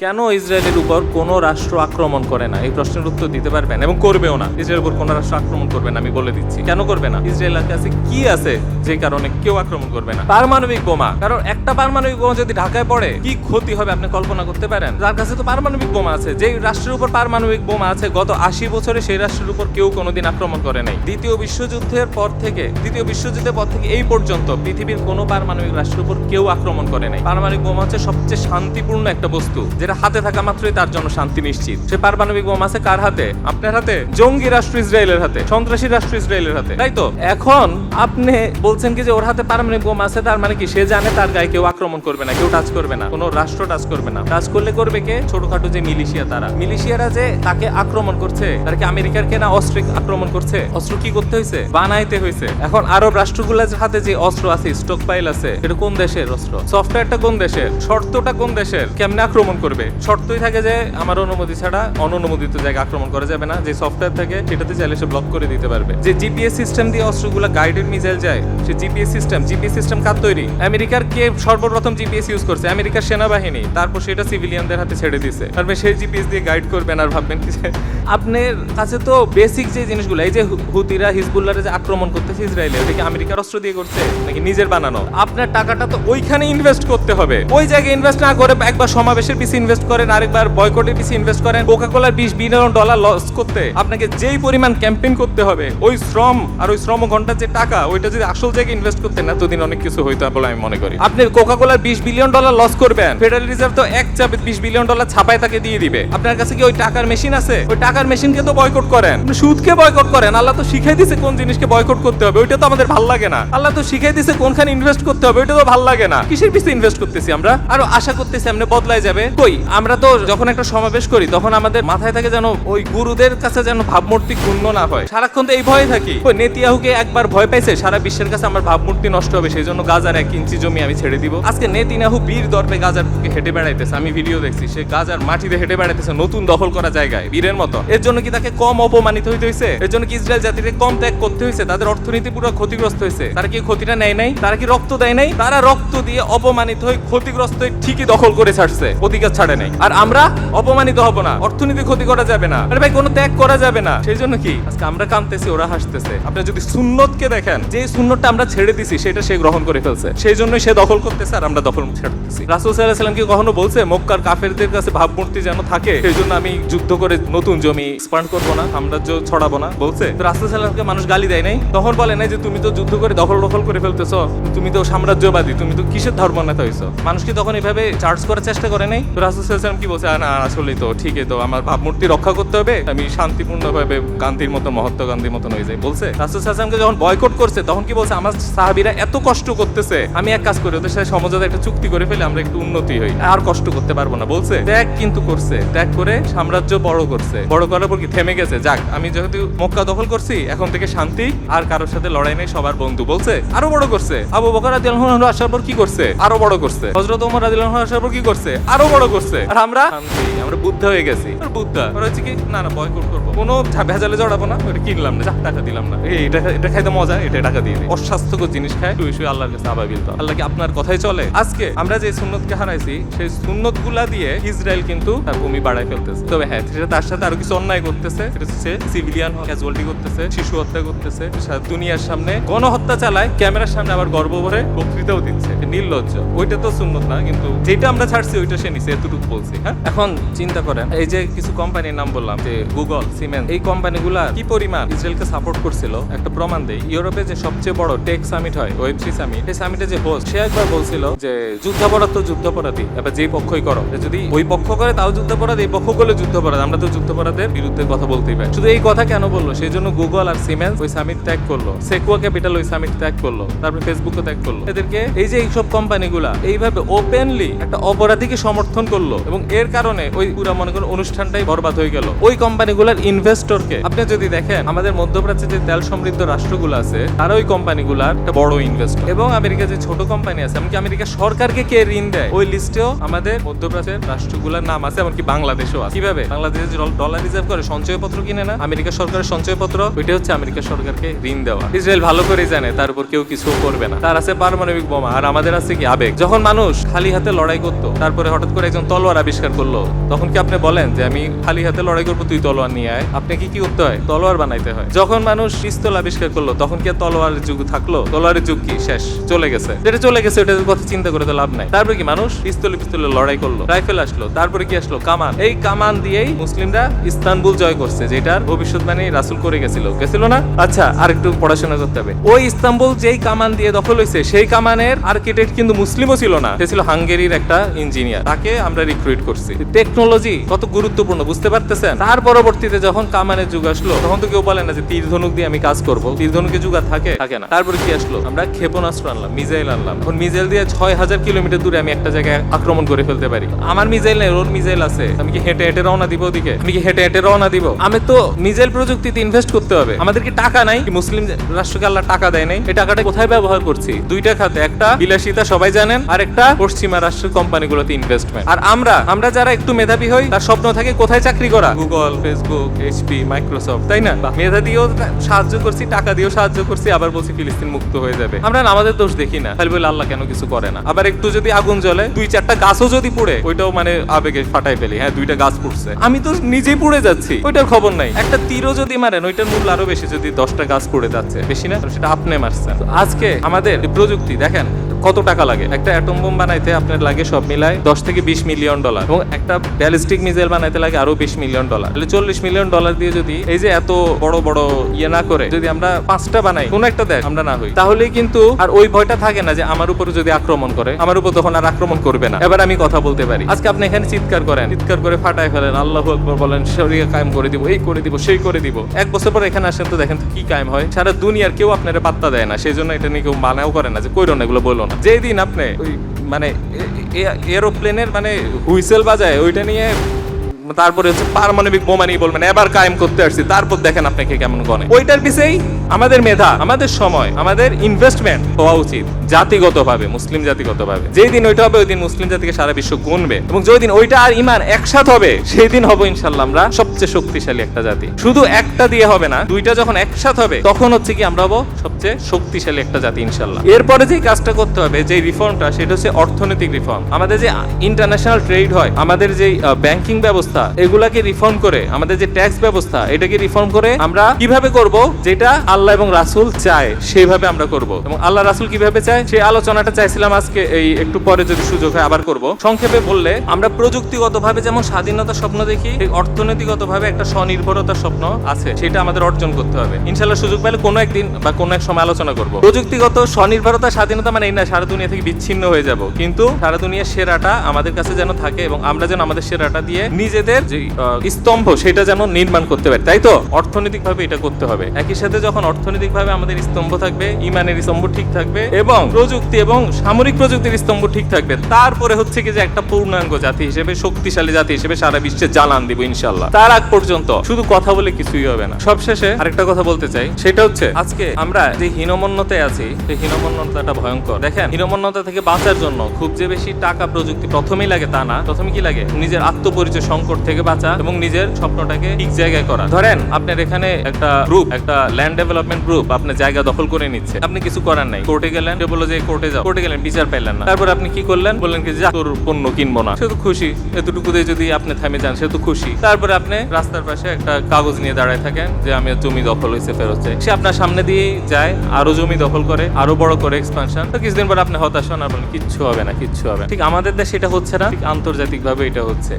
কেন ইসরায়েলের উপর কোনো রাষ্ট্র আক্রমণ করে না? এই প্রশ্নের উত্তর দিতে পারবেন, এবং করবেও না। ইসরায়েলের উপর কোনো রাষ্ট্র আক্রমণ করবে না, আমি বলে দিচ্ছি কেন করবে না। ইসরায়েলের কাছে কি আছে যে কারণে কেউ আক্রমণ করবে না? পারমাণবিক বোমা। কারণ একটা পারমাণবিক বোমা যদি ঢাকায় পড়ে কি ক্ষতি হবে আপনি কল্পনা করতে পারেন? যার কাছে তো পারমাণবিক বোমা আছে, যেই রাষ্ট্রের উপর পারমাণবিক বোমা আছে, গত 80 বছরে সেই রাষ্ট্রের উপর কেউ কোনোদিন আক্রমণ করে নাই। দ্বিতীয় বিশ্বযুদ্ধের পর থেকে এই পর্যন্ত পৃথিবীর কোনো পারমাণবিক রাষ্ট্রের উপর কেউ আক্রমণ করে নাই। পারমাণবিক বোমা হচ্ছে সবচেয়ে শান্তিপূর্ণ একটা বস্তু, যেটা হাতে থাকা মাত্রই তার জন্য শান্তি নিশ্চিত। সে পারমাণবিক বোমা আছে কার হাতে? আপনার হাতে। জঙ্গি রাষ্ট্র ইসরায়েলের হাতে, সন্ত্রাসী রাষ্ট্র ইসরায়েলের হাতে, তাই তো? এখন আপনি বলছেন কি যে ওর হাতে পারমাণবিক বোমা আছে, তার মানে কি সে জানে তার গায়ে কেউ আক্রমণ করবে না, কেউ টাচ করবে না, কোনো রাষ্ট্র টাচ করবে না। টাচ করলে করবে কে? ছোটখাটো যে মিলিশিয়া, তারা মিলিশিয়ারা যে তাকে আক্রমণ করছে, তারা কি আমেরিকার কেনা অস্ত্র আক্রমণ করছে? অস্ত্র কি করতে হয়েছে? বানাইতে হয়েছে। এখন আরব রাষ্ট্রগুলোর হাতে যে অস্ত্র আছে, স্টক পাইল আছে, এটা কোন দেশের অস্ত্র? সফটওয়্যারটা কোন দেশের? শর্তটা কোন দেশের? কেমনে আক্রমণ করবে? শর্তই থাকে যে আমার অনুমতি ছাড়া অননুমোদিত জায়গা আক্রমণ করা যাবে না। যে সফটওয়্যার থাকে সেটাতে চাইলে সে ব্লক করে দিতে পারবে। যে জিপিএস সিস্টেম দিয়ে অস্ত্রগুলো গাইডেড মিসাইল যায়, সে জিপিএস সিস্টেম কার তৈরি? আমেরিকার কে সর্বপ্রথম জিপিএস ইউজ করছে? আমেরিকার সেনাবাহিনী। তারপর সেটা সিভিলিয়ানদের হাতে ছেড়ে দিয়েছে। তারপরে সেই জিপিএস দিয়ে গাইড করবেন আর ভাববেন কি যে আপনার কাছে তো বেসিক যে জিনিসগুলো, এই যে হুতিরা হিজবুল্লাহরে যে আক্রমণ করতেছে ইসরায়েলে, এটা কি আমেরিকার অস্ত্র দিয়ে করছে নাকি নিজের বানানো? আপনার টাকাটা তো ওইখানে ইনভেস্ট করতে হবে। ওই জায়গায় ইনভেস্ট না করে একবার সমাবেশের পিছে ইনভেস্ট করেন, আরেকবার বয়কটের পিছে ইনভেস্ট করেন। কোকাকোলার $20 বিলিয়ন লস করতে আপনাকে যেই পরিমাণ ক্যাম্পেইন করতে হবে, ওই শ্রম আর ওই শ্রম ঘন্টার যে টাকা, ওইটা যদি আসল জায়গায় ইনভেস্ট করতেন না, এতদিন অনেক কিছু হইতো বলে আমি মনে করি। আপনি কোকাকোলার $20 বিলিয়ন লস করবেন, ফেডারেল রিজার্ভ তো এক চাপে $20 বিলিয়ন ছাপায় তাকে দিয়ে দিবে। আপনার কাছে কি ওই টাকার মেশিন আছে? ওই টাকার মেশিনকে তো বয়কট করেন, সুদকে বয়কট করেন। আল্লাহ তো শিখাই দিছে কোন জিনিসকে বয়কট করতে হবে, ওইটা তো আমাদের ভাল লাগে না। আল্লাহ তো শিখাই দিছে কোনখানে ইনভেস্ট করতে হবে, ওইটা তো ভাল লাগে না। কিসের পিছে ইনভেস্ট করতেছি আমরা? আরো আশা করতেছি এমনি বদলায় যাবে। কই, আমরা তো যখন একটা সমাবেশ করি তখন আমাদের মাথায় থাকে যেন ওই গুরুদের কাছে যেন ভাবমূর্তি ক্ষুণ্ণ না হয়। সারাক্ষণ তো এই ভয়ে থাকি। ওই নেতিয়াহুকে একবার ভয় পাইছে, সারা বিশ্বের কাছে আমার ভাবমূর্তি নষ্ট হবে, সেই জন্য গাজার 1 ইঞ্চি জমি আমি ছেড়ে দিব। আজকে নেতিয়াহু বীর দর্পে গাজার বুকে হেঁটে বেড়াইতেছে, আমি ভিডিও দেখছি। সে গাজার মাটিতে হেঁটে বেড়াইতেছে নতুন দখল করা জায়গায়, বীরের মতো। এর জন্য কি তাকে কম অপমানিত হইতে হয়েছে? এর জন্য কি ইসরায়েল জাতিকে কম ত্যাগ করতে হয়েছে? তাদের অর্থনীতি পুরো ক্ষতিগ্রস্ত হয়েছে। তারা কি ক্ষতিটা নেয় নাই? তারা কি রক্ত দেয় নাই? তারা রক্ত দিয়ে অপমানিত হয়ে ক্ষতিগ্রস্ত হয়ে ঠিকই দখল করে ছাড়ছে, অধিকার ছাড়ে নাই। আর আমরা অপমানিত হব না, অর্থনীতি ক্ষতি করা যাবে না, আরে ভাই কোনো ত্যাগ করা যাবে না। সেই জন্য কি আজকে আমরা কাঁদতেছি, ওরা হাসতেছে। আপনি যদি সুন্নতকে দেখেন, যে সুন্নতটা আমরা ছেড়ে দিছি সেটা সে গ্রহণ করে ফেলছে, সেই জন্যই সে দখল করতেছে আর আমরা দখল ছাড়তেছি। রাসূল সাল্লাল্লাহু আলাইহি ওয়াসাল্লাম কি কখনো বলছে মক্কার কাফেরদের কাছে ভাবমূর্তি যেন থাকে, সেই জন্য আমি যুদ্ধ করে নতুন জমি এক্সপান্ড করবো না, সাম্রাজ্য ছড়াবো না? বলছে? রাসূল সাল্লাল্লাহু আলাইহি ওয়াসাল্লামকে মানুষ গালি দেয় নাই? তখন বলে নাই যে তুমি তো যুদ্ধ করে দখল করে ফেলতেছো, তুমি তো সাম্রাজ্যবাদী, তুমি তো কিসের ধর্মনেতা হইছো? মানুষ কি তখন এভাবে চার্জ করার চেষ্টা করে নাই? তো রাসূল সাল্লাল্লাহু আলাইহি ওয়াসাল্লাম কি বলছে? না আসলেই তো ঠিকই তো, আমার ভাবমূর্তি রক্ষা করতে হবে, আমি শান্তিপূর্ণভাবে গান্ধীর মতো, মহাত্মা গান্ধীর মতন হয়ে যায়। বলছে? রাসূল সাল্লাল্লাহু আলাইহি ওয়াসাল্লামকে যখন বয়কট করছে তখন কি বলছে? আমার সাহাবীরা এত কষ্ট করতেছে, আমি এক কাজ করি ওদের সাথে সমঝোতা একটা চুক্তি করে ফেলে, আমরা একটু উন্নতি হই, আর কষ্ট করতে পারবো না। বলছে? ত্যাগ কিন্তু করছে, ত্যাগ করে সাম্রাজ্য বড় করছে, বড় করার পর কি থেমে গেছে? যাক, আমি যেহেতু মক্কা দখল করছি, এখন থেকে শান্তি, আর কারোর সাথে লড়াই নেই, সবার বন্ধু। বলছে? আরো বড় করছে। আবু বকর রাদিয়াল্লাহু আনহু আসার পর কি করছে? আরো বড় করছে। হযরত ওমর রাদিয়াল্লাহু আনহু আসার পর কি করছে? আরো বড় করছে। আর আমরা শান্তি, আমরা বুদ্ধ হয়ে গেছি। আর বুদ্ধ ওরা হচ্ছে কি, না বয়কট করবো, কোনো ভেজালে জড়াবো না, ওটা কিনলাম না, টাকা দিলাম না, এটা খাইতে মজা, এটা টাকা দিয়ে দিই। অস্বাস্থ্যকর জিনিস খায়, শুয়ে আল্লাহর কাছে আবাবিল। তো আল্লাহ কি আপনার কথাই চলে? আজকে আমরা যে সুন্নতকে হারাইছি, সেই সুন্নত গুলা দিয়ে ইসরায়েল কিন্তু তার ভূমি বাড়ায় ফেলতেছে। তবে হ্যাঁ, সেটা তার সাথে আরো কিছু অন্যায় করতেছে, সেটা হচ্ছে সিভিলিয়ান ক্যাজুয়ালিটি করতেছে, শিশু হত্যা করতেছে, দুনিয়ার সামনে গণহত্যা চালায়, ক্যামেরার সামনে আবার গর্ব ভরে বক্তৃতাও দিচ্ছে। নির্লজ্জ। ওইটা তো সুন্নত না, কিন্তু যেটা আমরা ছাড়ছি ওইটা সে নিছে, এতটুকু বলছি। হ্যাঁ, এখন চিন্তা করেন, এই যে কিছু কোম্পানির নাম বললাম, যে গুগল, সিমেন্স, এই কোম্পানিগুলা কি পরিমাণ ইসরায়েলকে সাপোর্ট করছিল একটা প্রমাণ দেয়। ইউরোপে যে সবচেয়ে বড় টেক সামিট হয়, ওয়েব3 সামিট, এই সামিটে যে হোস্ট, সে একবার বলছিল যে যুদ্ধাপরাধ তো যুদ্ধাপরাধী, এবার যে পক্ষই করো, যদি ওই পক্ষ করে তাও যুদ্ধাপরাধ, এই পক্ষ করলে যুদ্ধাপরাধ, আমরা তো যুদ্ধাপরাধের বিরুদ্ধে কথা বলতেই পারি। শুধু এই কথা কেন বললো? সেই জন্য গুগল আর সিমেন্স ওই সামিট ত্যাগ করলো, সেকুয়া ক্যাপিটাল ওই সামিট ত্যাগ করলো, তারপরে ফেসবুকও ত্যাগ করলো। এদেরকে এই যে এইসব কোম্পানিগুলা এইভাবে ওপেনলি একটা অপরাধীকে সমর্থন করলো, এবং এর কারণে ওই পুরো মনে করেন অনুষ্ঠানটাই বরবাদ হয়ে গেল। ওই কোম্পানিগুলার ইনভেস্টরকে আপনি যদি দেখেন, আমাদের মধ্যপ্রাচ্যে যে তেল সমৃদ্ধ রাষ্ট্রগুলো আছে, আর ওই কোম্পানিগুলার একটা বড় ইনভেস্টর, এবং আমেরিকা যে ছোট কোম্পানি আছে, এমনকি আমেরিকা সরকারকে কে ঋণ দেয়, ওই লিস্টেও আমাদের মধ্যপ্রাচ্যের রাষ্ট্রগুলোর নাম আছে, এমনকি বাংলাদেশও আছে। কিভাবে? বাংলাদেশের ডলার রিজার্ভ করে সঞ্চয়পত্র কিনে না, আমেরিকা সরকারের সঞ্চয়পত্র, ওইটা হচ্ছে আমেরিকা সরকারকে ঋণ দেওয়া। ইসরায়েল ভালো করে জানে তার উপর কেউ কিছু করবে না, তার আছে পারমাণবিক বোমা, আর আমাদের আছে কি আবেগ। যখন মানুষ খালি হাতে লড়াই করতো, তারপরে হঠাৎ করে একজন তলোয়ার আবিষ্কার করলো, তখন কি আপনি বলেন যে আমি খালি হাতে লড়াই করবো, তুই তলোয়ার নিয়ে আয়? আপনি কি করতে হয়? তলোয়ার বানাইতে হয়। যখন মানুষ পিস্তল আবিষ্কার করলো, তখন কি আর তলোয়ারের যুগ থাকলো? তলোয়ারের যুগ কি শেষ, চলে গেছে। যেটা চলে গেছে ওটার কথা চিন্তা করে তো লাভ নাই। তারপরে কি মানুষ পিস্তলে লড়াই করলো, রাইফেল আসলো, তারপরে কি আসলো? কামান। এই কামান দিয়েই মুসলিমরা ইস্তানবুল জয় করছে, যেটার ভবিষ্যৎবাণী রাসূল করে গেছিল না? আচ্ছা, আর একটু পড়াশোনা করতে হবে। ওই ইস্তানবুল যেই কামান দিয়ে দখল হয়েছে, সেই কামানের আর্কিটেক্ট কিন্তু মুসলিমও ছিল না, সে ছিল হাঙ্গেরির একটা ইঞ্জিনিয়ার। তাকে আমরা রিক্রুইট করছি। টেকনোলজি কত গুরুত্বপূর্ণ বুঝতে পারতেছেন? তার পরবর্তীতে যখন কামানের যুগ আসলো, তখন তো কেউ বলে না যে তীর ধনুক দিয়ে আমি কাজ করবো। তীর ধনুকের যুগ আর থাকে না। তারপরে কি আসলো? আমরা ক্ষেপণাস্ত্র আনলাম, মিসাইল আনলাম। এখন মিসাইল দিয়ে 6000 কিলোমিটার দূরে আমি একটা জায়গায় আক্রমণ করে ফেলতে পারি। আমার মিসাইল নেই, ওর মিসাইল আছে। আমি কি হেঁটে হেঁটে রওনা দিব ওদিকে? আমি কি হেঁটে হেঁটে রওনা দিব? আমি তো মিসাইল প্রযুক্তিতে ইনভেস্ট করতে হবে। আমাদের কি টাকা নাই? মুসলিম রাষ্ট্রকে আল্লাহ টাকা দেয় নাই? এই টাকাটা কোথায় ব্যবহার করছি? দুইটা খাতে, একটা বিলাসিতা সবাই জানেন, আর একটা পশ্চিমা রাষ্ট্রের কোম্পানিগুলোতে ইনভেস্টমেন্ট। আর আমরা যারা একটু মেধাবী হই, তার স্বপ্ন থাকে কোথায় চাকরি করা? গুগল, ফেসবুক, এইচপি, মাইক্রোসফট, তাই না? মেধা দিয়েও সাহায্য করছি, টাকা দিয়েও সাহায্য করছি, আবার বলছি ফিলিস্তিন মুক্ত হয়ে যাবে। আমরা আমাদের দোষ দেখি না, তাহলে বলে আল্লাহ কেন কিছু করে না। আবার একটু যদি আগুন জ্বলে, 2-4টা গাছও যদি পুড়ে, ওইটাও মানে আবেগে ফাটাই ফেলি, হ্যাঁ 2টা গাছ পুড়ছে, আমি তো নিজেই পুড়ে যাচ্ছি, ওইটার খবর নাই। একটা তীরও যদি মারেন, ওইটার মূল্য আরো বেশি যদি 10টা গাছ পুড়ে যাচ্ছে, বেশি না? সেটা আপনি মারছেন। আজকে আমাদের প্রযুক্তি দেখেন কত টাকা লাগে। একটা অ্যাটম বোম বানাইতে আপনার লাগে সব মিলায় $10 থেকে $20 মিলিয়ন, এবং একটা ব্যালিস্টিক মিসাইল বানাইতে লাগে আরো $20 মিলিয়ন। তাহলে $40 মিলিয়ন দিয়ে যদি এই যে এত বড় বড় ইয়ে না করে যদি আমরা 5টা বানাই, কোন একটা দেশ আমরা না হই, তাহলে কিন্তু আর ওই ভয়টা থাকে না যে আমার উপরে যদি আক্রমণ করে, আমার উপর তখন আর আক্রমণ করবে না। এবার আমি কথা বলতে পারি। আজকে আপনি এখানে চিৎকার করেন, চিৎকার করে ফাটায় ফেলেন, আল্লাহু আকবার বলেন, শরিয়া কায়েম করে দিব, এই করে দিব, সেই করে দিব। 1 বছর পর এখানে আসেন তো দেখেন তো কি কায়েম হয়। সারা দুনিয়ার কেউ আপনারা পাত্তা দেয় না, সেই জন্য এটা নিয়ে কেউ মানাও করে না যে কইরো না, এগুলো বলো না। যেই দিন আপনি ওই মানে এরোপ্লেনের মানে হুইসেল বাজায়, ওইটা নিয়ে তারপরে হচ্ছে পারমাণবিক বোমা নিয়ে বলবেন এবার কায়েম করতে আসছি, তারপর দেখেন আপনাকে কেমন গনে। ওইটার পিছেই আমাদের মেধা, আমাদের সময়, আমাদের ইনভেস্টমেন্ট হওয়া উচিত জাতিগতভাবে, মুসলিম জাতিগতভাবে। যেই দিন ওইটা হবে, ওই দিন মুসলিম জাতিকে সারা বিশ্ব গুনবে, এবং যেই দিন ওইটা আর ইমান একসাথ হবে, সেই দিন হবো ইনশাল্লাহ আমরা সবচেয়ে শক্তিশালী একটা জাতি। শুধু একটা দিয়ে হবে না, 2টা যখন একসাথ হবে, তখন হচ্ছে কি আমরা হবো সবচেয়ে শক্তিশালী একটা জাতি ইনশাল্লাহ। এরপরে যে কাজটা করতে হবে, যে রিফর্মটা, সেটা হচ্ছে অর্থনৈতিক রিফর্ম। আমাদের যে ইন্টারন্যাশনাল ট্রেড হয়, আমাদের যে ব্যাংকিং ব্যবস্থা, এগুলাকে রিফর্ম করে, আমাদের যে ট্যাক্স ব্যবস্থা, এটাকে রিফর্ম করে আমরা কিভাবে করব, যেটা আল্লাহ এবং রাসূল চায় সেইভাবে আমরা করব। এবং আল্লাহ রাসূল কিভাবে চায়, সেই আলোচনাটা চাইছিলাম আজকে, এই একটু পরে যদি সুযোগ হয় আবার করব। সংক্ষেপে বললে, আমরা প্রযুক্তিগতভাবে যেমন স্বাধীনতার স্বপ্ন দেখি, এই অর্থনৈতিকগতভাবে একটা স্বনির্ভরতার স্বপ্ন আছে, সেটা আমাদের অর্জন করতে হবে ইনশাআল্লাহ। সুযোগ পেলে কোনো একদিন বা কোনো এক সময় আলোচনা করব। প্রযুক্তিগত স্বনির্ভরতা, স্বাধীনতা মানে এই না সারা দুনিয়া থেকে বিচ্ছিন্ন হয়ে যাব, কিন্তু সারা দুনিয়ার সেরাটা আমাদের কাছে যেন থাকে, এবং আমরা যেন আমাদের সেরাটা দিয়ে নিজেদের যে স্তম্ভ সেটা যেন নির্মাণ করতে পারে। তাই তো অর্থনৈতিকভাবে এটা করতে হবে। একই সাথে যখন অর্থনৈতিকভাবে আমাদের স্তম্ভ থাকবে, ইমানের স্তম্ভ ঠিক থাকবে, এবং প্রযুক্তি এবং সামরিক প্রযুক্তির স্তম্ভ ঠিক থাকবে, তারপরে হচ্ছে কি যে একটা পূর্ণাঙ্গ জাতি হিসেবে, শক্তিশালী জাতি হিসেবে সারা বিশ্বে জানান দিব ইনশাআল্লাহ। তার আগ পর্যন্ত শুধু কথা বলে কিছুই হবে না। সবশেষে আরেকটা কথা বলতে চাই, সেটা হচ্ছে আজকে আমরা যে হীনমন্যতায় আছি, সেই হীনমন্যতাটা ভয়ঙ্কর। দেখেন, হীনমন্যতা থেকে বাঁচার জন্য খুব যে বেশি টাকা প্রযুক্তি প্রথমেই লাগে তা না। প্রথমে কি লাগে? নিজের আত্মপরিচয় সংকট থেকে বাঁচা এবং নিজের স্বপ্নটাকে ঠিক জায়গায় করা। ধরেন আপনার এখানে একটা গ্রুপ, একটা ল্যান্ড ডেভেলপমেন্ট গ্রুপ আপনার জায়গা দখল করে নিচ্ছে, আপনি কিছু করার নাই, কোর্টে গেলেন, বললো যে কোর্টে যাও, কোর্টে গেলেন, বিচার পাইলেন না। তারপর আপনি কি করলেন? বললেন কি যা, তোর পণ্য কিনবো না। সে তো খুশি, এতটুকুতে যদি আপনি থামে যান, সে তো খুশি। তারপরে আপনি রাস্তার পাশে একটা কাগজ নিয়ে দাঁড়ায় থাকেন যে আমি জমি দখল হয়েছে, ফেরত চাই। সে আপনার সামনে দিয়েই যায়, আরো জমি দখল করে, আরো বড় করে এক্সপানশন। তো কিছুদিন পর আপনি হতাশ হন, আর বলেন কিচ্ছু হবে না, কিচ্ছু হবে না। ঠিক আমাদের দেশে এটা হচ্ছে না, ঠিক আন্তর্জাতিক ভাবে এটা হচ্ছে।